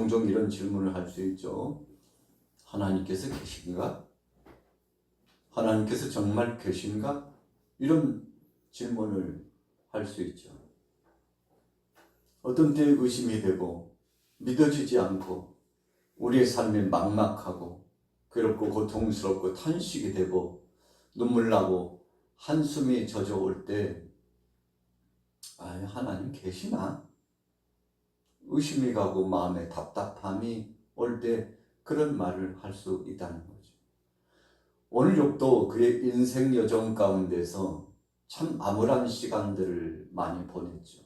종종 이런 질문을 할 수 있죠. 하나님께서 계신가? 하나님께서 정말 계신가? 이런 질문을 할 수 있죠. 어떤 때 의심이 되고 믿어지지 않고 우리의 삶이 막막하고 괴롭고 고통스럽고 탄식이 되고 눈물 나고 한숨이 젖어올 때 하나님 계시나? 의심이 가고 마음에 답답함이 올 때 그런 말을 할 수 있다는 거죠. 오늘 욥도 그의 인생 여정 가운데서 참 암울한 시간들을 많이 보냈죠.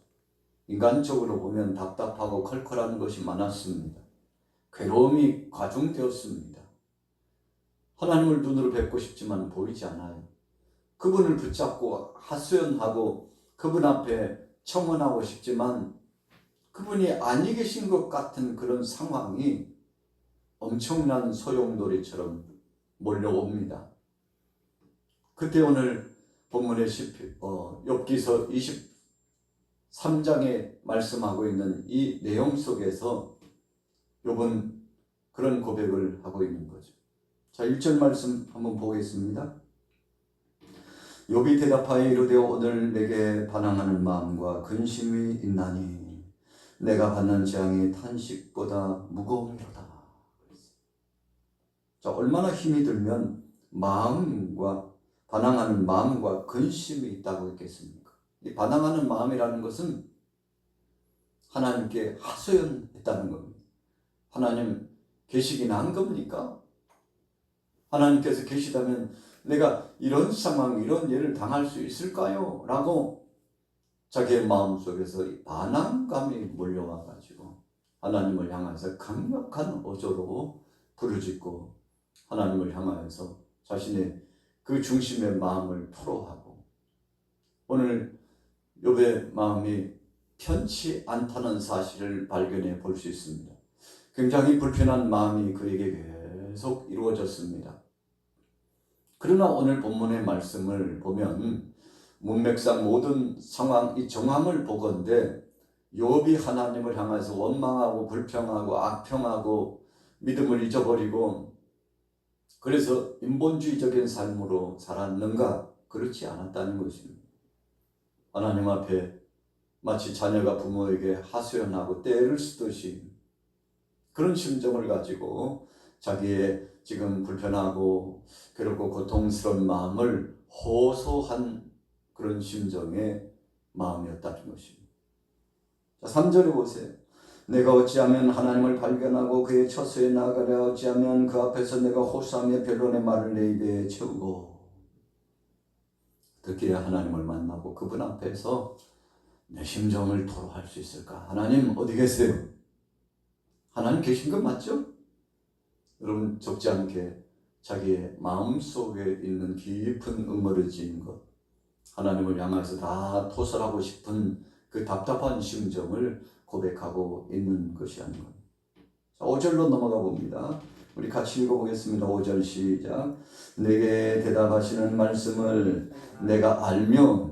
인간적으로 보면 답답하고 컬컬한 것이 많았습니다. 괴로움이 과중되었습니다. 하나님을 눈으로 뵙고 싶지만 보이지 않아요. 그분을 붙잡고 하소연하고 그분 앞에 청원하고 싶지만 그분이 아니 계신 것 같은 그런 상황이 엄청난 소용돌이처럼 몰려옵니다. 그때 오늘 본문의 욥기서 23장에 말씀하고 있는 이 내용 속에서 욥은 그런 고백을 하고 있는 거죠. 자, 1절 말씀 한번 보겠습니다. 욥이 대답하여 이르되 오늘 내게 반항하는 마음과 근심이 있나니 내가 받는 재앙이 탄식보다 무거움이로다. 자, 얼마나 힘이 들면 마음과 반항하는 마음과 근심이 있다고 했겠습니까? 이 반항하는 마음이라는 것은 하나님께 하소연했다는 겁니다. 하나님 계시긴 한 겁니까? 하나님께서 계시다면 내가 이런 상황, 이런 일을 당할 수 있을까요? 라고 자기의 마음속에서 반항감이 몰려와가지고 하나님을 향해서 강력한 어조로 부르짖고 하나님을 향하여서 자신의 그 중심의 마음을 토로하고 오늘 욥의 마음이 편치 않다는 사실을 발견해 볼 수 있습니다. 굉장히 불편한 마음이 그에게 계속 이루어졌습니다. 그러나 오늘 본문의 말씀을 보면 문맥상 모든 상황, 이 정황을 보건대 욥이 하나님을 향해서 원망하고 불평하고 악평하고 믿음을 잊어버리고 그래서 인본주의적인 삶으로 살았는가? 그렇지 않았다는 것입니다. 하나님 앞에 마치 자녀가 부모에게 하소연하고 떼를 쓰듯이 그런 심정을 가지고 자기의 지금 불편하고 괴롭고 고통스러운 마음을 호소한 그런 심정의 마음이었다는 것입니다. 자, 3절에 보세요. 내가 어찌하면 하나님을 발견하고 그의 처소에 나아가랴. 어찌하면 그 앞에서 내가 호소하며 변론의 말을 내 입에 채우고. 어떻게 하나님을 만나고 그분 앞에서 내 심정을 토로할 수 있을까? 하나님 어디 계세요? 하나님 계신 것 맞죠? 여러분 적지 않게 자기의 마음속에 있는 깊은 응어리진 것, 하나님을 향해서 다 토설하고 싶은 그 답답한 심정을 고백하고 있는 것이 아닌가. 5절로 넘어가 봅니다. 우리 같이 읽어보겠습니다. 5절 시작. 내게 대답하시는 말씀을 내가 알며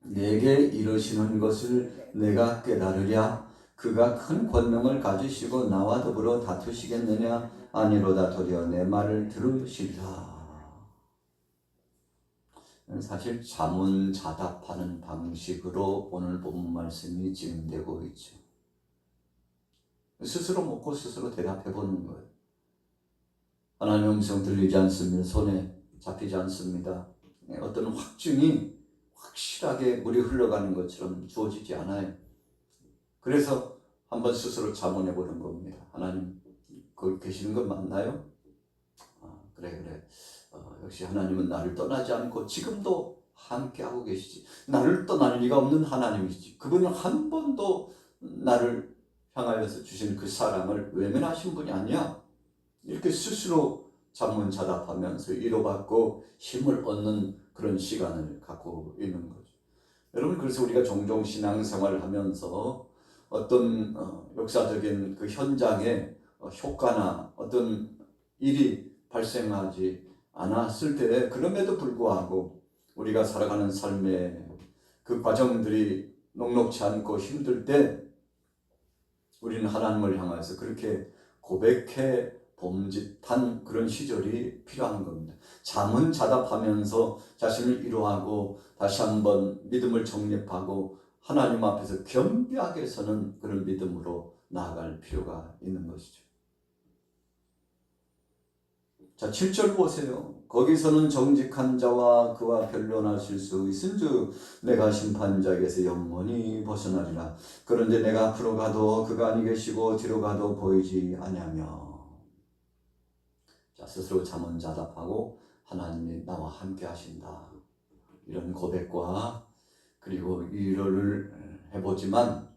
내게 이르시는 것을 내가 깨달으랴. 그가 큰 권능을 가지시고 나와 더불어 다투시겠느냐? 아니로다. 도리어 내 말을 들으시리라. 사실 자문자답하는 방식으로 오늘 본문 말씀이 진행되고 있죠. 스스로 묻고 스스로 대답해보는 거예요. 하나님의 음성 들리지 않습니다. 손에 잡히지 않습니다. 어떤 확증이 확실하게 물이 흘러가는 것처럼 주어지지 않아요. 그래서 한번 스스로 자문해보는 겁니다. 하나님 거기 계시는 건 맞나요? 그래. 역시 하나님은 나를 떠나지 않고 지금도 함께하고 계시지. 나를 떠날 리가 없는 하나님이시지. 그분은 한 번도 나를 향하여서 주신 그 사랑을 외면하신 분이 아니야. 이렇게 스스로 자문자답하면서 위로받고 힘을 얻는 그런 시간을 갖고 있는 거죠. 여러분, 그래서 우리가 종종 신앙생활을 하면서 어떤 역사적인 그 현장에 효과나 어떤 일이 발생하지 않았을 때, 그럼에도 불구하고 우리가 살아가는 삶의 그 과정들이 녹록치 않고 힘들 때 우리는 하나님을 향해서 그렇게 고백해 범짓한 그런 시절이 필요한 겁니다. 잠은 자답하면서 자신을 위로하고 다시 한번 믿음을 정립하고 하나님 앞에서 겸비하게 서는 그런 믿음으로 나아갈 필요가 있는 것이죠. 자, 7절 보세요. 거기서는 정직한 자와 그와 변론하실 수 있은즉 내가 심판자에게서 영원히 벗어나리라. 그런데 내가 앞으로 가도 그가 아니 계시고 뒤로 가도 보이지 아니하며. 자, 스스로 자문자답하고 하나님이 나와 함께 하신다. 이런 고백과 그리고 위로를 해보지만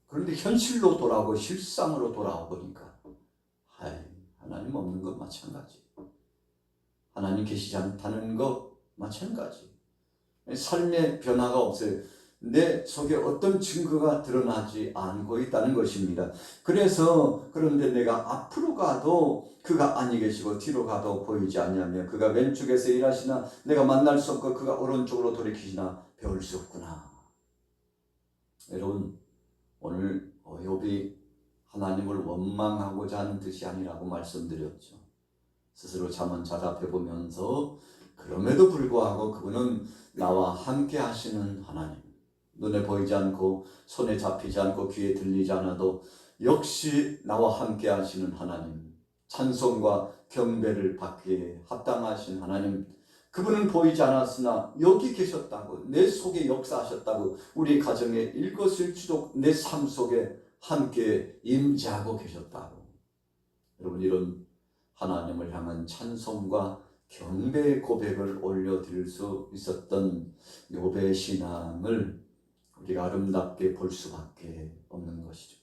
그런데 현실로 돌아오고 실상으로 돌아오니까 하나님 없는 것 마찬가지. 하나님 계시지 않다는 것 마찬가지. 삶의 변화가 없어요. 내 속에 어떤 증거가 드러나지 않고 있다는 것입니다. 그런데 내가 앞으로 가도 그가 아니 계시고 뒤로 가도 보이지 않냐며 그가 왼쪽에서 일하시나 내가 만날 수 없고 그가 오른쪽으로 돌이키시나 배울 수 없구나. 여러분, 오늘 욥이 하나님을 원망하고자 하는 뜻이 아니라고 말씀드렸죠. 스스로 자문자답해보면서 그럼에도 불구하고 그분은 나와 함께 하시는 하나님, 눈에 보이지 않고 손에 잡히지 않고 귀에 들리지 않아도 역시 나와 함께 하시는 하나님, 찬송과 경배를 받기에 합당하신 하나님, 그분은 보이지 않았으나 여기 계셨다고, 내 속에 역사하셨다고, 우리 가정에 일거수일투족 내 삶 속에 함께 임재하고 계셨다고. 여러분, 이런 하나님을 향한 찬송과 경배의 고백을 올려드릴 수 있었던 욥의 신앙을 우리가 아름답게 볼 수밖에 없는 것이죠.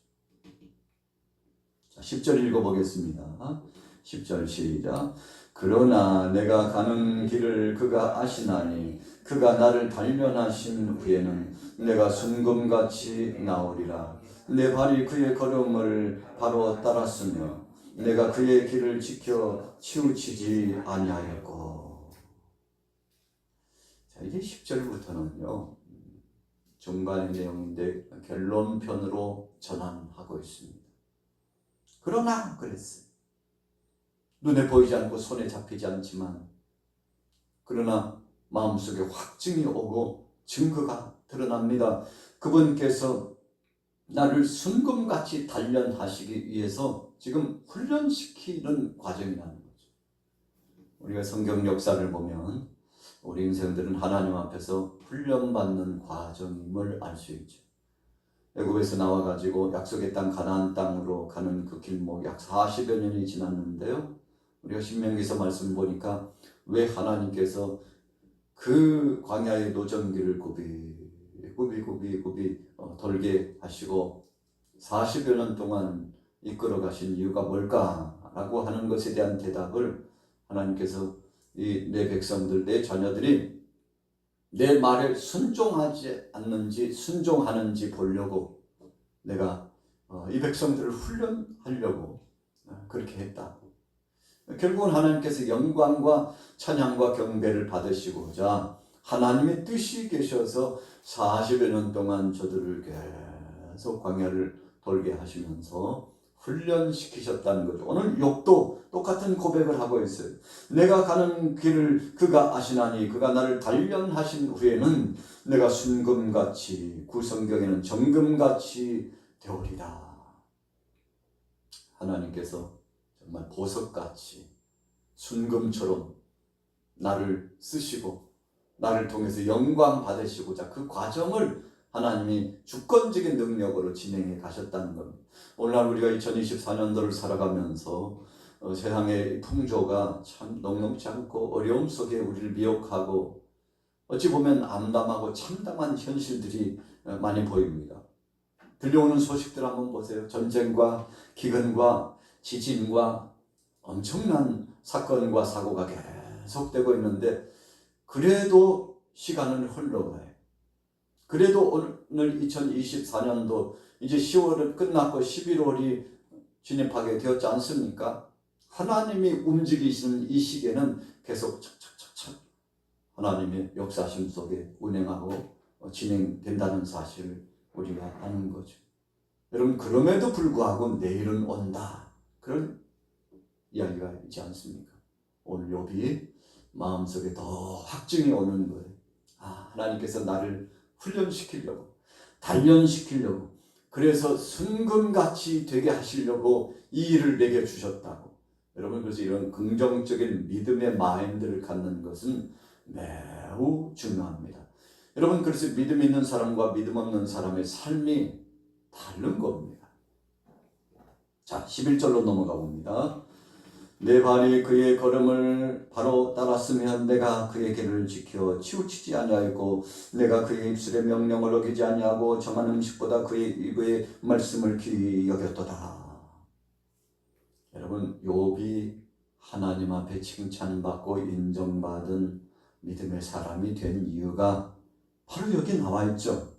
자, 10절 읽어보겠습니다. 10절 시작. 그러나 내가 가는 길을 그가 아시나니 그가 나를 단련하신 후에는 내가 순금같이 나오리라. 내 발이 그의 걸음을 바로 따랐으며 내가 그의 길을 지켜 치우치지 아니하였고. 자, 이제 10절부터는요 중간의 내용인데 결론편으로 전환하고 있습니다. 그러나 그랬어요. 눈에 보이지 않고 손에 잡히지 않지만 그러나 마음속에 확증이 오고 증거가 드러납니다. 그분께서 나를 순금같이 단련하시기 위해서 지금 훈련시키는 과정이라는 거죠. 우리가 성경 역사를 보면 우리 인생들은 하나님 앞에서 훈련받는 과정임을 알 수 있죠. 애굽에서 나와가지고 약속의 땅 가나안 땅으로 가는 그 길목 약 40여 년이 지났는데요. 우리가 신명기서 말씀 보니까 왜 하나님께서 그 광야의 노정기를 굽이 돌게 하시고 40여 년 동안 이끌어 가신 이유가 뭘까라고 하는 것에 대한 대답을 하나님께서 이 내 백성들, 내 자녀들이 내 말에 순종하지 않는지 순종하는지 보려고 내가 이 백성들을 훈련하려고 그렇게 했다. 결국은 하나님께서 영광과 찬양과 경배를 받으시고자 하나님의 뜻이 계셔서 40여 년 동안 저들을 계속 광야를 돌게 하시면서 훈련시키셨다는 거죠. 오늘 욥도 똑같은 고백을 하고 있어요. 내가 가는 길을 그가 아시나니 그가 나를 단련하신 후에는 내가 순금같이, 구성경에는 정금같이 되오리라. 하나님께서 정말 보석같이 순금처럼 나를 쓰시고 나를 통해서 영광 받으시고자 그 과정을 하나님이 주권적인 능력으로 진행해 가셨다는 겁니다. 오늘날 우리가 2024년도를 살아가면서 세상의 풍조가 참 녹록지 않고 어려움 속에 우리를 미혹하고 어찌 보면 암담하고 참담한 현실들이 많이 보입니다. 들려오는 소식들 한번 보세요. 전쟁과 기근과 지진과 엄청난 사건과 사고가 계속되고 있는데 그래도 시간은 흘러가요. 그래도 오늘 2024년도 이제 10월은 끝났고 11월이 진입하게 되었지 않습니까? 하나님이 움직이시는 이 시기에는 계속 착착착착 하나님의 역사심 속에 운행하고 진행된다는 사실을 우리가 아는 거죠. 여러분 그럼에도 불구하고 내일은 온다. 그런 이야기가 있지 않습니까? 오늘 욥이 마음속에 더 확증이 오는 거예요. 하나님께서 나를 훈련시키려고, 단련시키려고, 그래서 순금같이 되게 하시려고 이 일을 내게 주셨다고. 여러분 그래서 이런 긍정적인 믿음의 마인드를 갖는 것은 매우 중요합니다. 여러분 그래서 믿음 있는 사람과 믿음 없는 사람의 삶이 다른 겁니다. 자, 11절로 넘어가 봅니다. 내 발이 그의 걸음을 바로 따랐으면 내가 그의 길을 지켜 치우치지 아니하였고 내가 그의 입술의 명령을 어기지 아니하고 정한 음식보다 그의 입의 말씀을 귀히 여겼도다. 여러분 욥이 하나님 앞에 칭찬받고 인정받은 믿음의 사람이 된 이유가 바로 여기 나와 있죠.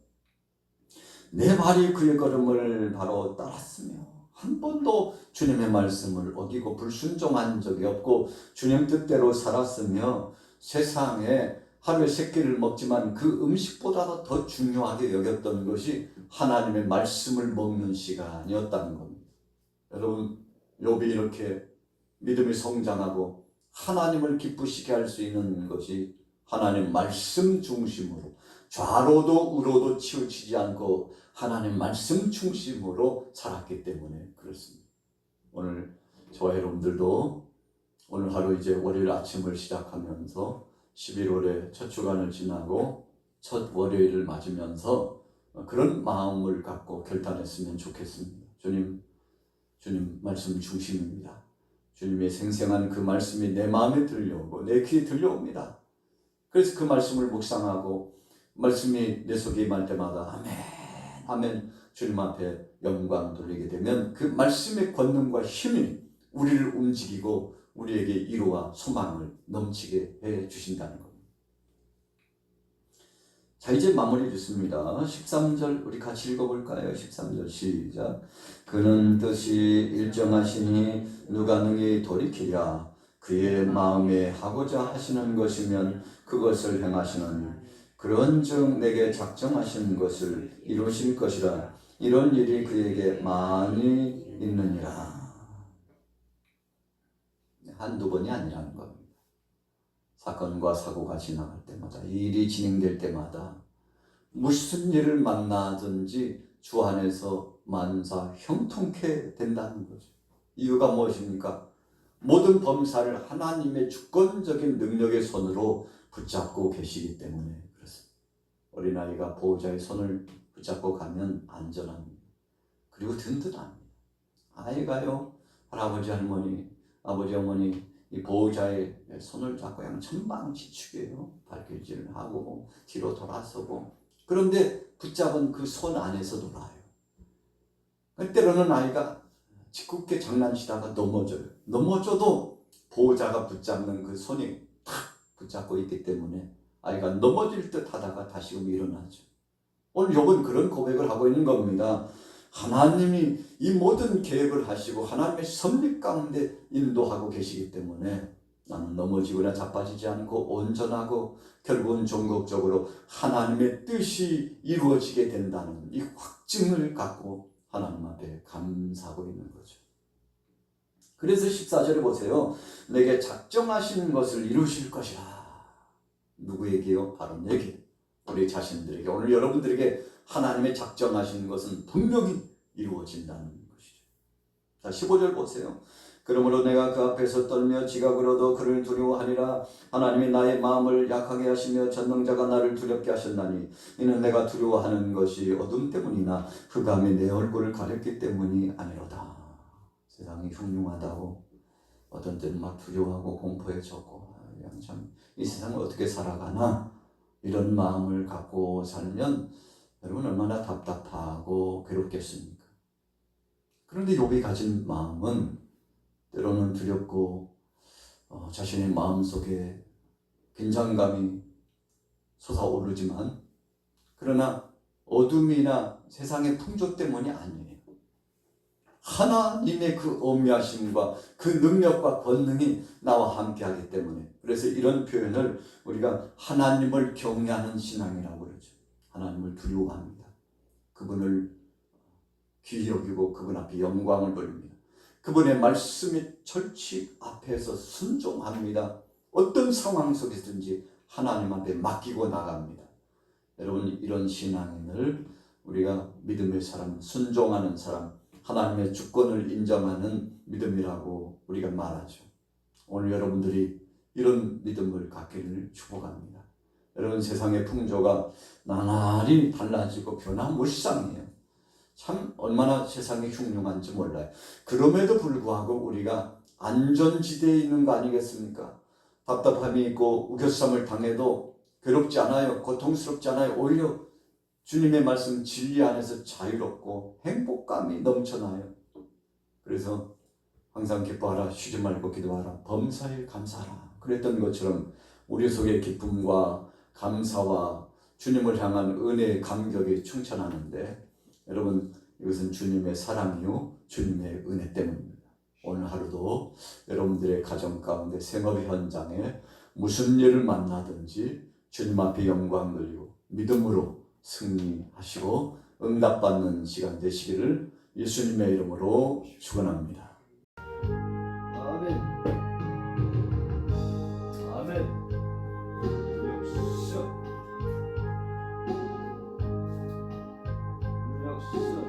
내 발이 그의 걸음을 바로 따랐으며 한 번도 주님의 말씀을 어기고 불순종한 적이 없고 주님 뜻대로 살았으며 세상에 하루에 3끼를 먹지만 그 음식보다도 더 중요하게 여겼던 것이 하나님의 말씀을 먹는 시간이었다는 겁니다. 여러분 욥이 이렇게 믿음이 성장하고 하나님을 기쁘시게 할 수 있는 것이 하나님 말씀 중심으로 좌로도 우로도 치우치지 않고 하나님 말씀 중심으로 살았기 때문에 그렇습니다. 오늘 저와 여러분들도 오늘 하루 이제 월요일 아침을 시작하면서 11월의 첫 주간을 지나고 첫 월요일을 맞으면서 그런 마음을 갖고 결단했으면 좋겠습니다. 주님 말씀 중심입니다. 주님의 생생한 그 말씀이 내 마음에 들려오고 내 귀에 들려옵니다. 그래서 그 말씀을 묵상하고 말씀이 내 속에 임할 때마다 아멘 아멘 주님 앞에 영광 돌리게 되면 그 말씀의 권능과 힘이 우리를 움직이고 우리에게 위로와 소망을 넘치게 해 주신다는 겁니다. 자, 이제 마무리 짓습니다. 13절 우리 같이 읽어볼까요? 13절 시작. 그는 뜻이 일정하시니 누가 능히 돌이키랴. 그의 마음에 하고자 하시는 것이면 그것을 행하시는 그런즉 내게 작정하신 것을 이루실 것이라. 이런 일이 그에게 많이 있느니라. 한두 번이 아니라는 겁니다. 사건과 사고가 지나갈 때마다 일이 진행될 때마다 무슨 일을 만나든지 주 안에서 만사 형통케 된다는 거죠. 이유가 무엇입니까? 모든 범사를 하나님의 주권적인 능력의 손으로 붙잡고 계시기 때문에 그렇습니다. 어린아이가 보호자의 손을 붙잡고 가면 안전합니다. 그리고 든든합니다. 아이가요 할아버지 할머니 아버지 어머니 이 보호자의 손을 잡고 그냥 천방지축이에요. 발길질을 하고 뒤로 돌아서고 그런데 붙잡은 그 손 안에서 놀아요. 때로는 아이가 짓궂게 장난치다가 넘어져요. 넘어져도 보호자가 붙잡는 그 손이 탁 붙잡고 있기 때문에 아이가 넘어질 듯 하다가 다시금 일어나죠. 오늘 욥은 그런 고백을 하고 있는 겁니다. 하나님이 이 모든 계획을 하시고 하나님의 섭리 가운데 인도하고 계시기 때문에 나는 넘어지거나 자빠지지 않고 온전하고 결국은 종국적으로 하나님의 뜻이 이루어지게 된다는 이 확증을 갖고 하나님 앞에 감사하고 있는 거죠. 그래서 14절에 보세요. 내게 작정하신 것을 이루실 것이라. 누구에게요? 바로 내게, 우리 자신들에게, 오늘 여러분들에게 하나님의 작정하신 것은 분명히 이루어진다는 것이죠. 자, 15절 보세요. 그러므로 내가 그 앞에서 떨며 지각으로도 그를 두려워하리라. 하나님이 나의 마음을 약하게 하시며 전능자가 나를 두렵게 하셨나니 이는 내가 두려워하는 것이 어둠 때문이나 흑암이 내 얼굴을 가렸기 때문이 아니로다. 세상이 흉흉하다고 어떤 때는 막 두려워하고 공포에 젖고 참 이 세상을 어떻게 살아가나 이런 마음을 갖고 살면 여러분 얼마나 답답하고 괴롭겠습니까? 그런데 욥이 가진 마음은 때로는 두렵고 자신의 마음속에 긴장감이 솟아오르지만 그러나 어둠이나 세상의 풍조 때문이 아니에요. 하나님의 그 어미하심과 그 능력과 권능이 나와 함께하기 때문에 그래서 이런 표현을 우리가 하나님을 경외하는 신앙이라고 그러죠. 하나님을 두려워합니다. 그분을 귀히 여기고 그분 앞에 영광을 돌립니다. 그분의 말씀의 철칙 앞에서 순종합니다. 어떤 상황 속에서든지 하나님 앞에 맡기고 나갑니다. 여러분, 이런 신앙인을 우리가 믿음의 사람, 순종하는 사람, 하나님의 주권을 인정하는 믿음이라고 우리가 말하죠. 오늘 여러분들이 이런 믿음을 갖기를 축복합니다. 여러분, 세상의 풍조가 나날이 달라지고 변화무쌍해요. 참 얼마나 세상이 흉흉한지 몰라요. 그럼에도 불구하고 우리가 안전지대에 있는 거 아니겠습니까? 답답함이 있고 우겨쌈을 당해도 괴롭지 않아요. 고통스럽지 않아요. 오히려 주님의 말씀 진리 안에서 자유롭고 행복감이 넘쳐나요. 그래서 항상 기뻐하라, 쉬지 말고 기도하라, 범사에 감사하라. 그랬던 것처럼 우리 속에 기쁨과 감사와 주님을 향한 은혜의 감격이 충천하는데, 여러분, 이것은 주님의 사랑이요 주님의 은혜 때문입니다. 오늘 하루도 여러분들의 가정 가운데 생업 현장에 무슨 일을 만나든지 주님 앞에 영광 돌리고 믿음으로 승리하시고 응답받는 시간 되시기를 예수님의 이름으로 축원합니다. 아멘. 아멘. 역시.